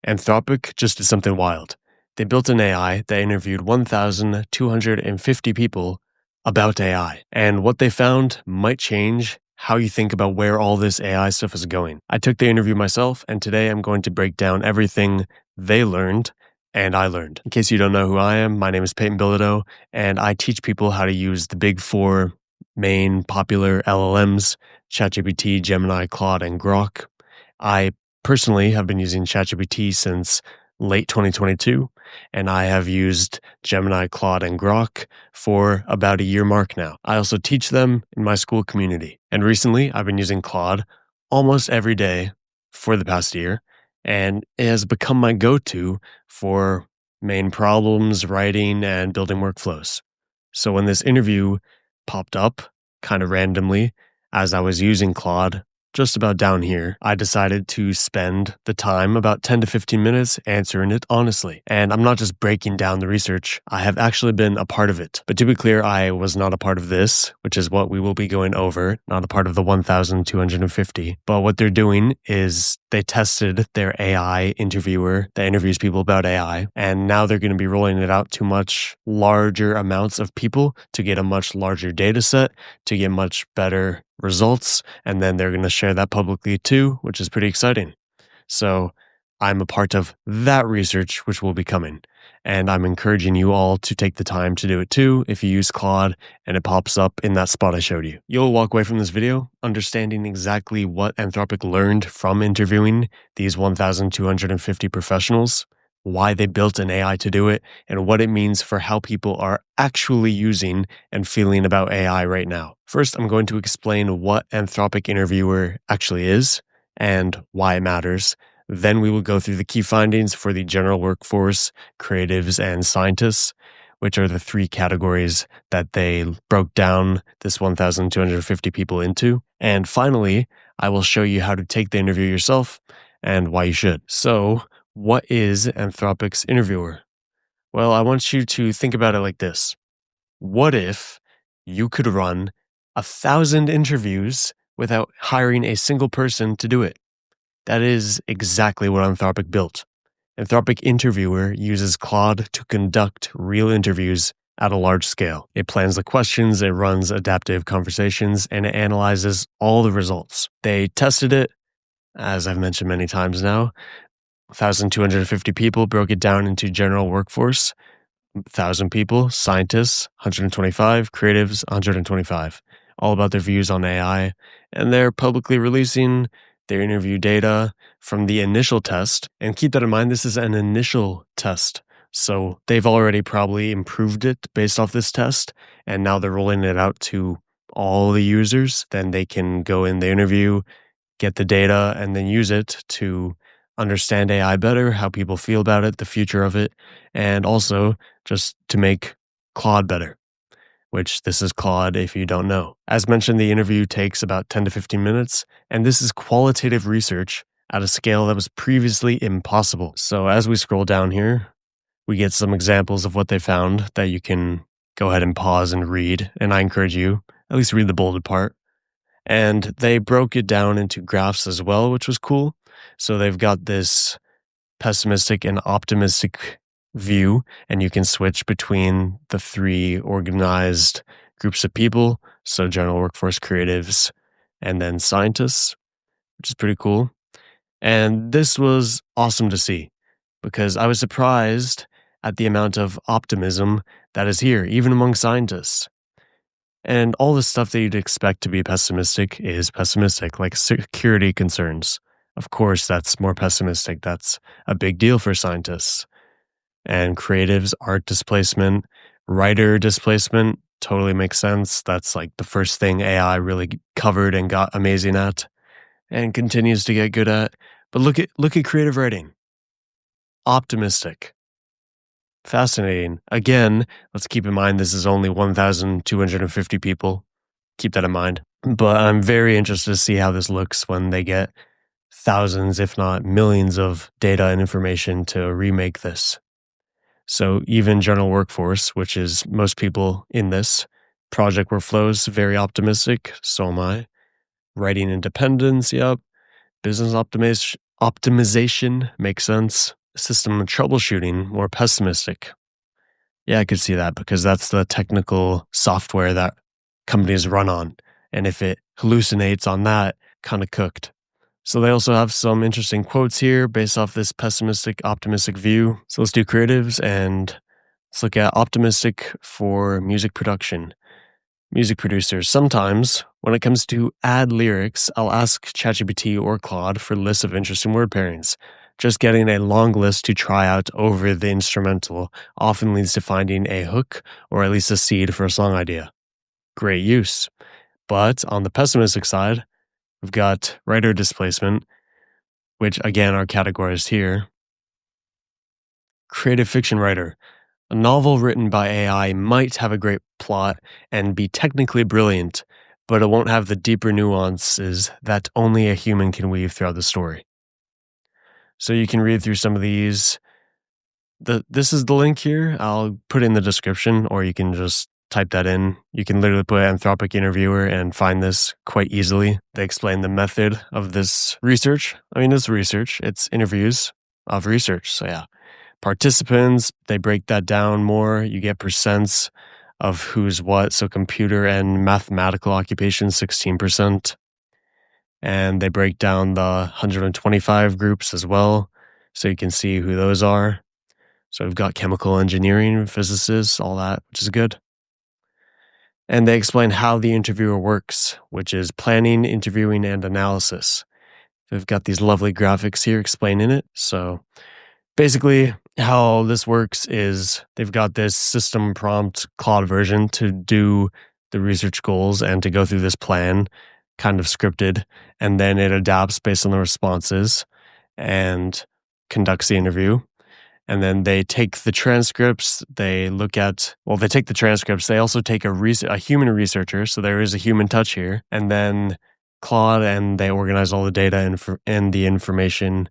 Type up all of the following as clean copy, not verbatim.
Anthropic just did something wild. They built an AI that interviewed 1,250 people about AI, and what they found might change how you think about where all this AI stuff is going. I took the interview myself, and today I'm going to break down everything they learned and I learned. In case you don't know who I am, my name is Peyton Bilodeau, and I teach people how to use the big four main popular LLMs, ChatGPT, Gemini, Claude, and Grok. I personally have been using ChatGPT since late 2022, and I have used Gemini, Claude, and Grok for about a year mark now. I also teach them in my school community. And recently, I've been using Claude almost every day for the past year, and it has become my go-to for main problems, writing, and building workflows. So when this interview popped up kind of randomly as I was using Claude, just about down here, I decided to spend the time, about 10 to 15 minutes, answering it honestly. And I'm not just breaking down the research, I have actually been a part of it. But to be clear, I was not a part of this, which is what we will be going over, not a part of the 1,250. But what they're doing is they tested their AI interviewer that interviews people about AI, and now they're going to be rolling it out to much larger amounts of people to get a much larger data set, to get much better results, and then they're going to share that publicly too, which is pretty exciting. So I'm a part of that research, which will be coming. And I'm encouraging you all to take the time to do it too if you use Claude and it pops up in that spot I showed you. You'll walk away from this video understanding exactly what Anthropic learned from interviewing these 1,250 professionals, why they built an AI to do it, and what it means for how people are actually using and feeling about AI right now. First, I'm going to explain what Anthropic Interviewer actually is and why it matters. Then we will go through the key findings for the general workforce, creatives, and scientists, which are the three categories that they broke down this 1,250 people into. And finally, I will show you how to take the interview yourself and why you should. So, what is Anthropic's interviewer? Well, I want you to think about it like this. What if you could run 1,000 interviews without hiring a single person to do it? That is exactly what Anthropic built. Anthropic Interviewer uses Claude to conduct real interviews at a large scale. It plans the questions, it runs adaptive conversations, and it analyzes all the results. They tested it, as I've mentioned many times now. 1,250 people, broke it down into general workforce, 1,000 people, scientists, 125, creatives, 125, all about their views on AI. And they're publicly releasing their interview data from the initial test. And keep that in mind, this is an initial test. So they've already probably improved it based off this test. And now they're rolling it out to all the users. Then they can go in the interview, get the data, and then use it to understand AI better, how people feel about it, the future of it, and also just to make Claude better, which this is Claude if you don't know. As mentioned, the interview takes about 10 to 15 minutes, and this is qualitative research at a scale that was previously impossible. So as we scroll down here, we get some examples of what they found that you can go ahead and pause and read, and I encourage you, at least read the bolded part. And they broke it down into graphs as well, which was cool. So they've got this pessimistic and optimistic view, and you can switch between the three organized groups of people. So general workforce, creatives, and then scientists, which is pretty cool. And this was awesome to see because I was surprised at the amount of optimism that is here, even among scientists. And all the stuff that you'd expect to be pessimistic is pessimistic, like security concerns. Of course, that's more pessimistic. That's a big deal for scientists. And creatives, art displacement, writer displacement, totally makes sense. That's like the first thing AI really covered and got amazing at and continues to get good at. But look at creative writing. Optimistic. Fascinating. Again, let's keep in mind this is only 1,250 people. Keep that in mind. But I'm very interested to see how this looks when they get thousands, if not millions of data and information to remake this. So even general workforce, which is most people in this, project workflows, very optimistic. So am I. Writing independence, yep. Business Optimization makes sense. System troubleshooting, more pessimistic. Yeah, I could see that because that's the technical software that companies run on. And if it hallucinates on that, kind of cooked. So they also have some interesting quotes here based off this pessimistic, optimistic view. So let's do creatives and let's look at optimistic for music production. Music producers. Sometimes, when it comes to add lyrics, I'll ask ChatGPT or Claude for lists of interesting word pairings. Just getting a long list to try out over the instrumental often leads to finding a hook or at least a seed for a song idea. Great use. But on the pessimistic side, we've got writer displacement, which again are categorized here. Creative fiction writer. A novel written by AI might have a great plot and be technically brilliant, but it won't have the deeper nuances that only a human can weave throughout the story. So you can read through some of these. This is the link here. I'll put it in the description, or you can just type that in. You can literally put Anthropic interviewer and find this quite easily. They explain the method of this research. I mean, it's research. It's interviews of research. So yeah. Participants, they break that down more. You get percents of who's what. So computer and mathematical occupations, 16%. And they break down the 125 groups as well. So you can see who those are. So we've got chemical engineering, physicists, all that, which is good. And they explain how the interviewer works, which is planning, interviewing, and analysis. They've got these lovely graphics here explaining it. So basically, how this works is they've got this system prompt Claude version to do the research goals and to go through this plan, kind of scripted, and then it adapts based on the responses and conducts the interview. And then they take the transcripts, they take the transcripts, they also take a human researcher, so there is a human touch here, and then Claude, and they organize all the data and the information.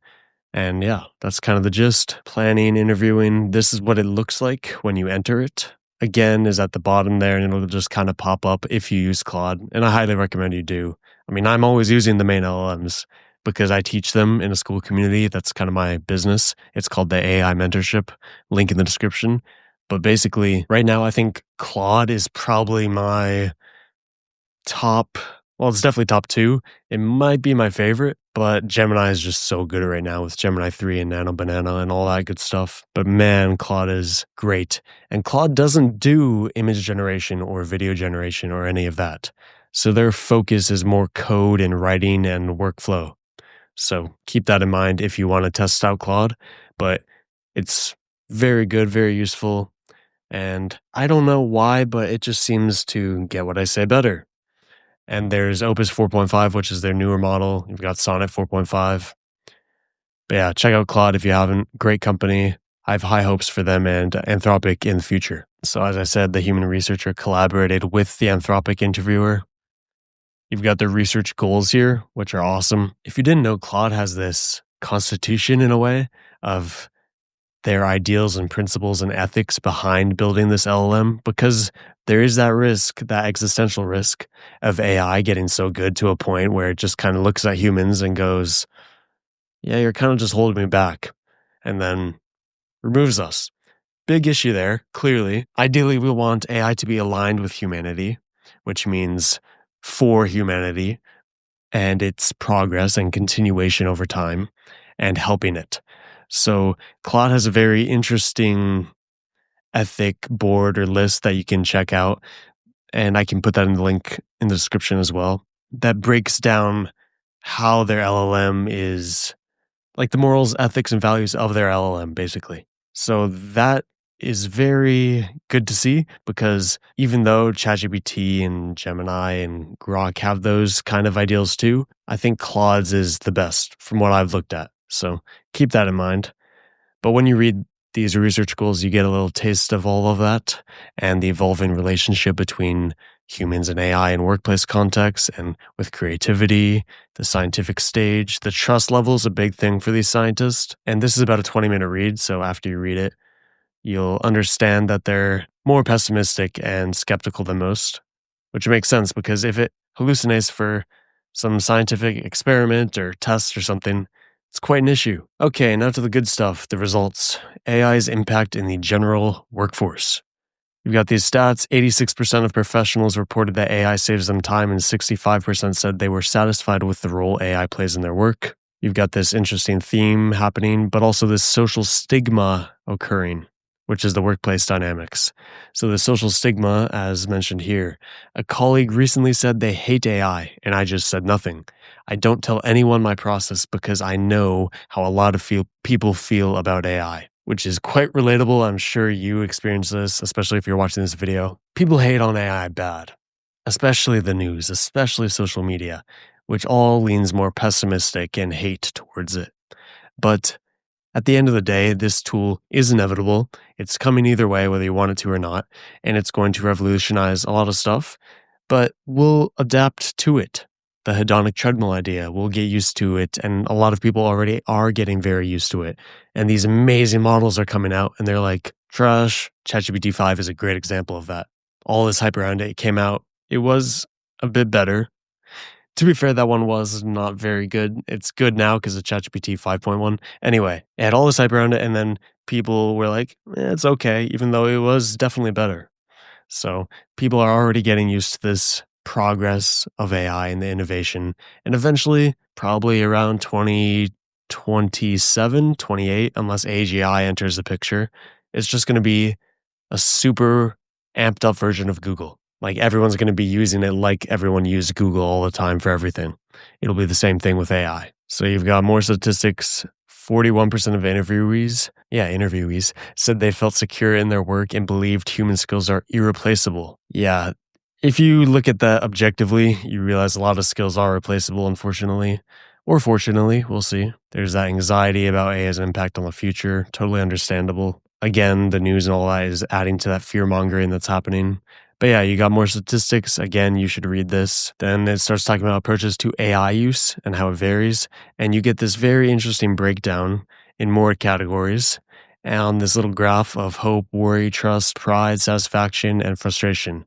And yeah, that's kind of the gist. Planning, interviewing. This is what it looks like when you enter it. Again, is at the bottom there, and it'll just kind of pop up if you use Claude. And I highly recommend you do. I mean, I'm always using the main LLMs because I teach them in a school community. That's kind of my business. It's called the AI Mentorship. Link in the description. But basically, right now, I think Claude is probably my top. Well, it's definitely top 2. It might be my favorite, but Gemini is just so good right now with Gemini 3 and Nano Banana and all that good stuff. But man, Claude is great. And Claude doesn't do image generation or video generation or any of that. So their focus is more code and writing and workflow. So keep that in mind if you want to test out Claude. But it's very good, very useful. And I don't know why, but it just seems to get what I say better. And there's Opus 4.5, which is their newer model. You've got Sonnet 4.5. But yeah, check out Claude if you haven't. Great company. I have high hopes for them and Anthropic in the future. So as I said, the human researcher collaborated with the Anthropic interviewer. You've got their research goals here, which are awesome. If you didn't know, Claude has this constitution in a way of their ideals and principles and ethics behind building this LLM, because there is that risk, that existential risk of AI getting so good to a point where it just kind of looks at humans and goes, yeah, you're kind of just holding me back, and then removes us. Big issue there, clearly. Ideally, we want AI to be aligned with humanity, which means for humanity and its progress and continuation over time and helping it. So Claude has a very interesting ethic board or list that you can check out. And I can put that in the link in the description as well. That breaks down how their LLM is, like the morals, ethics, and values of their LLM, basically. So that is very good to see, because even though ChatGPT and Gemini and Grok have those kind of ideals too, I think Claude's is the best from what I've looked at. So keep that in mind. But when you read these research goals, you get a little taste of all of that and the evolving relationship between humans and AI in workplace contexts and with creativity, the scientific stage. The trust level is a big thing for these scientists. And this is about a 20-minute read. So after you read it, you'll understand that they're more pessimistic and skeptical than most, which makes sense because if it hallucinates for some scientific experiment or test or something, It's quite an issue. Okay, now to the good stuff, the results. AI's impact in the general workforce. You've got these stats. 86% of professionals reported that AI saves them time, and 65% said they were satisfied with the role AI plays in their work. You've got this interesting theme happening, but also this social stigma occurring, which is the workplace dynamics. So, the social stigma, as mentioned here, a colleague recently said they hate AI, and I just said nothing. I don't tell anyone my process because I know how a lot of people feel about AI, which is quite relatable. I'm sure you experience this, especially if you're watching this video. People hate on AI bad, especially the news, especially social media, which all leans more pessimistic and hate towards it. But at the end of the day, this tool is inevitable. It's coming either way, whether you want it to or not, and it's going to revolutionize a lot of stuff, but we'll adapt to it. The hedonic treadmill idea, we'll get used to it, and a lot of people already are getting very used to it. And these amazing models are coming out, and they're like, trash. ChatGPT 5 is a great example of that. All this hype around it came out. It was a bit better. To be fair, that one was not very good. It's good now because of ChatGPT 5.1. Anyway, it had all this hype around it, and then people were like, it's okay, even though it was definitely better. So people are already getting used to this progress of AI and the innovation. And eventually, probably around 2027, 28, unless AGI enters the picture, it's just going to be a super amped up version of Google. Like everyone's going to be using it like everyone used Google all the time for everything. It'll be the same thing with AI. So you've got more statistics. 41% of interviewees said they felt secure in their work and believed human skills are irreplaceable. Yeah, if you look at that objectively, you realize a lot of skills are replaceable, unfortunately. Or fortunately, we'll see. There's that anxiety about AI's impact on the future. Totally understandable. Again, the news and all that is adding to that fear-mongering that's happening. But yeah, you got more statistics. Again, you should read this. Then it starts talking about approaches to AI use and how it varies. And you get this very interesting breakdown in more categories and this little graph of hope, worry, trust, pride, satisfaction, and frustration.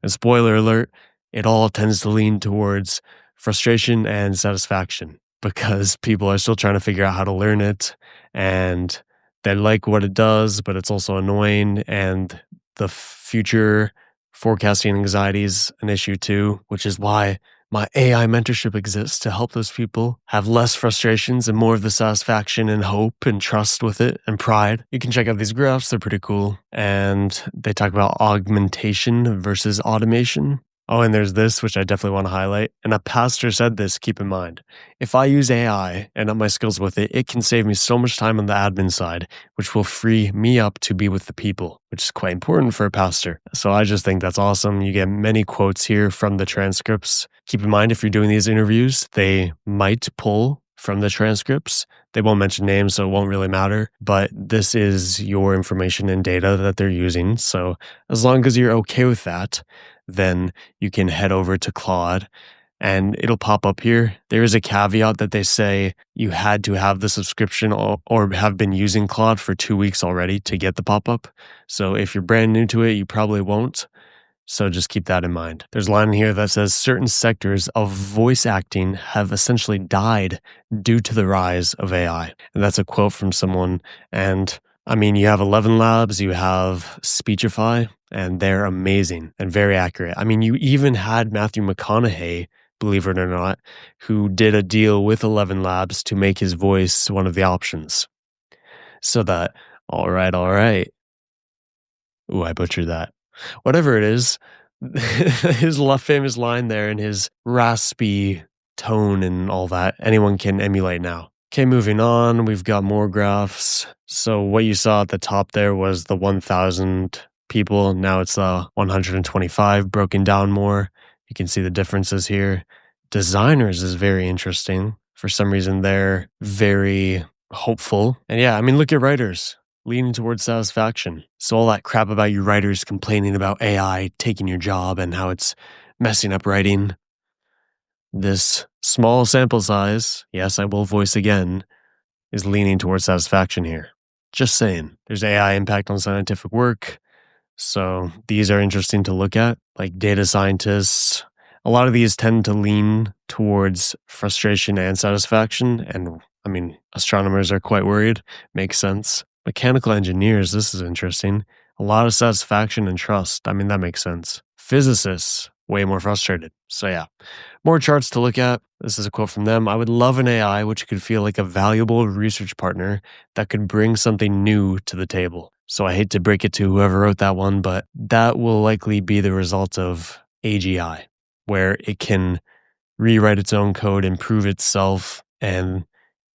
And spoiler alert, it all tends to lean towards frustration and satisfaction because people are still trying to figure out how to learn it. And they like what it does, but it's also annoying. And the future forecasting anxiety is an issue too, which is why my AI mentorship exists to help those people have less frustrations and more of the satisfaction and hope and trust with it and pride. You can check out these graphs, they're pretty cool. And they talk about augmentation versus automation. Oh, and there's this, which I definitely want to highlight. And a pastor said this, keep in mind. If I use AI and up my skills with it, it can save me so much time on the admin side, which will free me up to be with the people, which is quite important for a pastor. So I just think that's awesome. You get many quotes here from the transcripts. Keep in mind, if you're doing these interviews, they might pull from the transcripts. They won't mention names, so it won't really matter. But this is your information and data that they're using. So as long as you're okay with that, then you can head over to Claude and it'll pop up here. There is a caveat that they say you had to have the subscription or have been using Claude for 2 weeks already to get the pop-up. So if you're brand new to it, you probably won't. So just keep that in mind. There's a line here that says certain sectors of voice acting have essentially died due to the rise of AI. And that's a quote from someone. And I mean, you have 11 Labs, you have Speechify, and they're amazing and very accurate. I mean, you even had Matthew McConaughey, believe it or not, who did a deal with 11 Labs to make his voice one of the options. So that, all right. Ooh, I butchered that. Whatever it is, his famous line there and his raspy tone and all that, anyone can emulate now. Okay, moving on, we've got more graphs. So what you saw at the top there was the 1,000 people. Now it's 125 broken down more. You can see the differences here. Designers is very interesting. For some reason, they're very hopeful. And yeah, I mean, look at writers leaning towards satisfaction. So all that crap about you writers complaining about AI taking your job and how it's messing up writing. This small sample size, yes, I will voice again, is leaning towards satisfaction here. Just saying. There's AI impact on scientific work. So these are interesting to look at, like data scientists. A lot of these tend to lean towards frustration and satisfaction. And I mean, astronomers are quite worried. Makes sense. Mechanical engineers, this is interesting. A lot of satisfaction and trust. I mean, that makes sense. Physicists, way more frustrated. So, yeah, more charts to look at. This is a quote from them. I would love an AI which could feel like a valuable research partner that could bring something new to the table. So, I hate to break it to whoever wrote that one, but that will likely be the result of AGI, where it can rewrite its own code, improve itself, and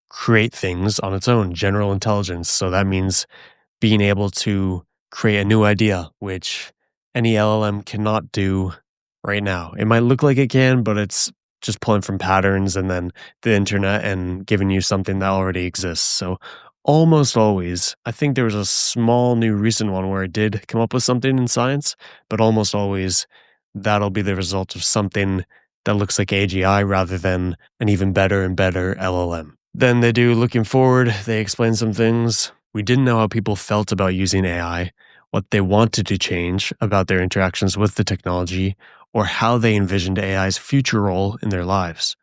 create things on its own, general intelligence. So that means being able to create a new idea, which any LLM cannot do right now. It might look like it can, but it's just pulling from patterns and then the internet and giving you something that already exists. So almost always, I think there was a small new recent one where it did come up with something in science, but almost always that'll be the result of something that looks like AGI rather than an even better and better LLM. Then they do looking forward, they explain some things. We didn't know how people felt about using AI, what they wanted to change about their interactions with the technology, or how they envisioned AI's future role in their lives.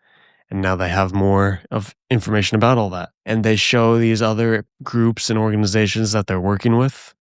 And now they have more of information about all that. And they show these other groups and organizations that they're working with.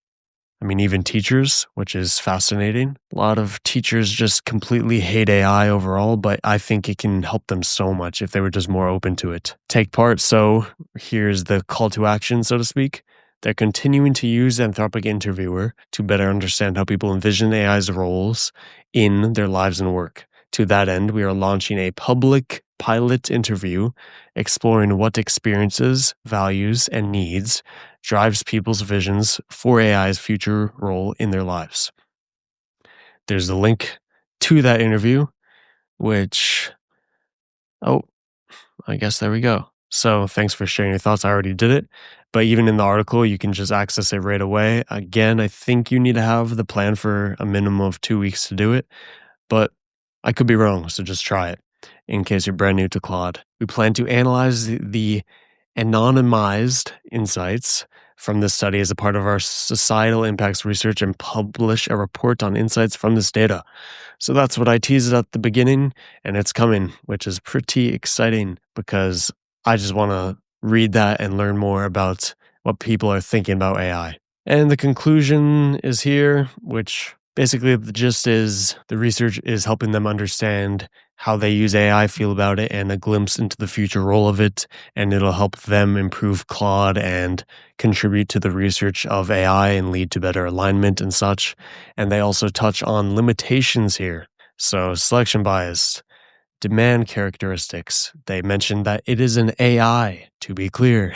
I mean, even teachers, which is fascinating. A lot of teachers just completely hate AI overall, but I think it can help them so much if they were just more open to it. Take part. So here's the call to action, so to speak. They're continuing to use Anthropic Interviewer to better understand how people envision AI's roles in their lives and work. To that end, we are launching a public pilot interview exploring what experiences, values, and needs drives people's visions for AI's future role in their lives. There's a link to that interview, which, I guess there we go. So thanks for sharing your thoughts. I already did it. But even in the article, you can just access it right away. Again, I think you need to have the plan for a minimum of 2 weeks to do it. But I could be wrong, so just try it in case you're brand new to Claude. We plan to analyze the anonymized insights from this study as a part of our societal impacts research and publish a report on insights from this data. So that's what I teased at the beginning, and it's coming, which is pretty exciting because I just want to read that and learn more about what people are thinking about AI. And the conclusion is here, which basically the gist is the research is helping them understand how they use AI, feel about it, and a glimpse into the future role of it. And it'll help them improve Claude and contribute to the research of AI and lead to better alignment and such. And they also touch on limitations here. So selection bias, demand characteristics. They mentioned that it is an AI, to be clear.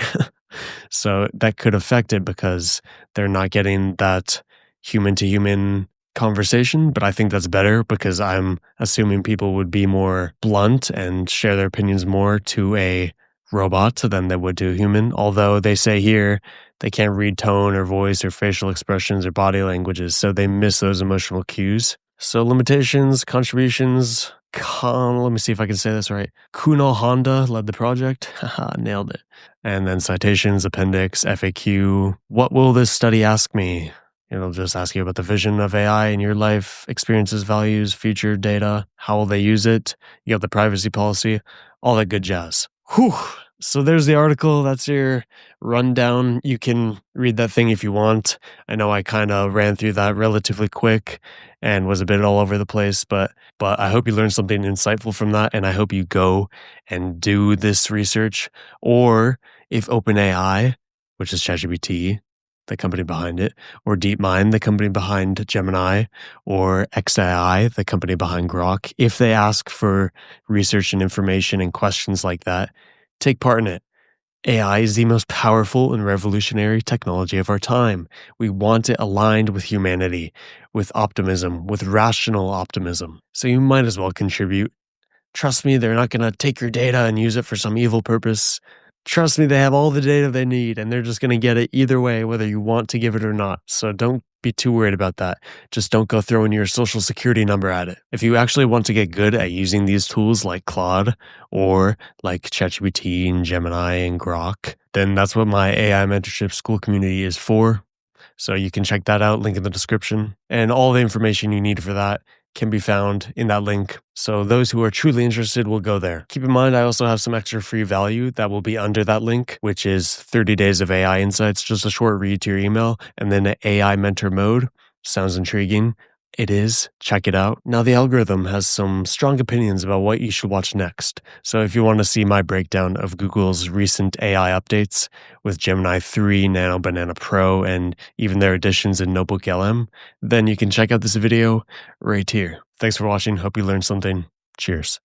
So that could affect it because they're not getting that human to human conversation, but I think that's better because I'm assuming people would be more blunt and share their opinions more to a robot than they would to a human. Although they say here they can't read tone or voice or facial expressions or body languages, so they miss those emotional cues. So limitations, contributions, let me see if I can say this right. Kunal Honda led the project. Haha, nailed it. And then citations, appendix, FAQ. What will this study ask me? It'll just ask you about the vision of AI in your life, experiences, values, future data, how will they use it? You got the privacy policy, all that good jazz. Whew. So there's the article. That's your rundown. You can read that thing if you want. I know I kind of ran through that relatively quick and was a bit all over the place, but I hope you learned something insightful from that, and I hope you go and do this research. Or if OpenAI, which is ChatGPT, the company behind it, or DeepMind, the company behind Gemini, or XAI, the company behind Grok, if they ask for research and information and questions like that, take part in it. AI is the most powerful and revolutionary technology of our time. We want it aligned with humanity, with optimism, with rational optimism. So you might as well contribute. Trust me, they're not going to take your data and use it for some evil purpose. Trust me, they have all the data they need, and they're just going to get it either way, whether you want to give it or not. So don't be too worried about that. Just don't go throwing your social security number at it. If you actually want to get good at using these tools like Claude or like ChatGPT and Gemini and Grok, then that's what my AI mentorship school community is for. So you can check that out, link in the description. And all the information you need for that can be found in that link. So those who are truly interested will go there. Keep in mind, I also have some extra free value that will be under that link, which is 30 days of AI insights, just a short read to your email, and then an AI mentor mode. Sounds intriguing. It is. Check it out. Now, the algorithm has some strong opinions about what you should watch next. So if you want to see my breakdown of Google's recent AI updates with Gemini 3, Nano Banana Pro, and even their additions in Notebook LM, then you can check out this video right here. Thanks for watching. Hope you learned something. Cheers.